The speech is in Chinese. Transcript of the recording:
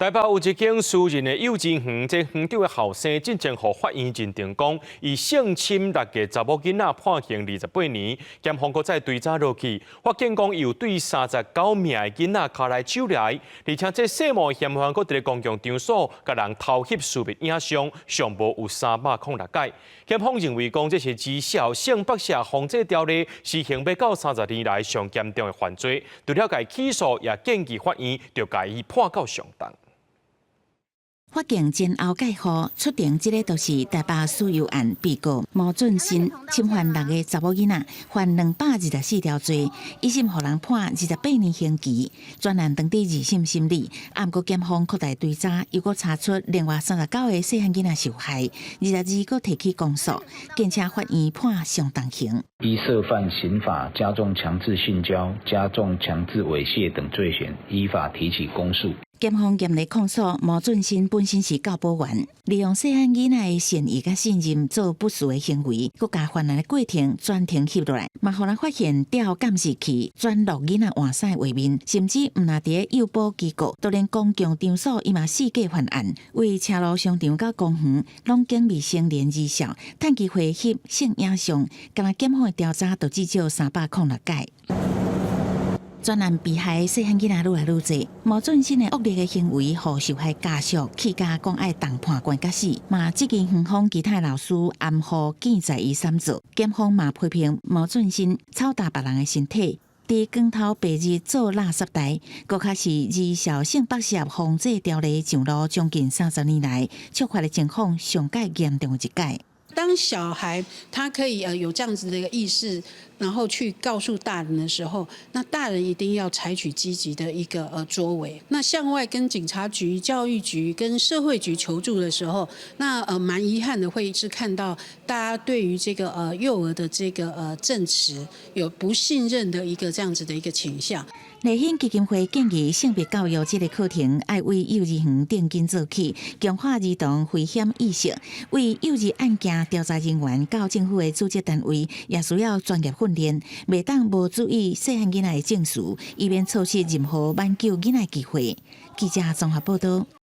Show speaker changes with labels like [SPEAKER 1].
[SPEAKER 1] 台北有一间私人的幼稚园，这园长的后生进前向法院认定讲，以性侵6个查某囡仔判刑28年，检方搁再追查落去，发现讲有对39名的囡仔卡来手来，而且这细模嫌犯搁伫咧公共场所，甲人偷翕私密影像，上无有306解。检方认为讲，这是知晓性剥削防治条例施行要到30年来上严重的犯罪，除了该起诉，也建议法院就该伊判到上当。
[SPEAKER 2] 法警前后介护出庭，这个就是台北私有案被告毛俊新侵犯6个查某囡仔，犯224条罪，一审予人判28年刑期。专案当地2审审理，不过检方扩大追查，又搁查出另外39个细汉囡仔受害，22个提起公诉，建请法院判上当刑。
[SPEAKER 3] 依涉犯刑法加重强制性交、加重强制猥亵等罪嫌，依法提起公诉。
[SPEAKER 2] 检方严厉控诉毛俊新本身是教保员，利用细汉囡仔的善意甲信任做不实的行为，佮把犯案的过程全程翕落来，嘛互人发现调监视器转录囡仔换衫的画面，甚至毋若伫咧幼保机构，就连公共场所伊嘛四界犯案，为车路商场甲公园拢警未成年之小，趁机会翕性影像，敢若检方的调查就至少306解。专案被害细汉囡仔愈来愈多，毛俊新的恶劣的行为，互受害家属气甲讲爱动判关甲死，嘛即间园方其他老师暗号建在伊三做，检方嘛批评毛俊新操打别人的身体，伫光头白日做垃圾袋，搁较是以小性剥削防治条例上路将近30年来，触发的情况上界严重的一届。
[SPEAKER 4] 当小孩他可以有这样子的一个意识，然后去告诉大人的时候，那大人一定要采取积极的一个作为。那向外跟警察局、教育局跟社会局求助的时候，那蛮遗憾的会是看到大家对于这个幼儿的这个证词有不信任的一个这样子的一个倾向。
[SPEAKER 2] 立宪基金会建议性别教育这个课程要为幼儿园定根做起，强化儿童危险意识。为幼儿案件调查人员到政府的组织单位，也需要专业训练，袂当无注意细汉囡仔的证词，以免错失任何挽救囡仔机会。记者综合报道。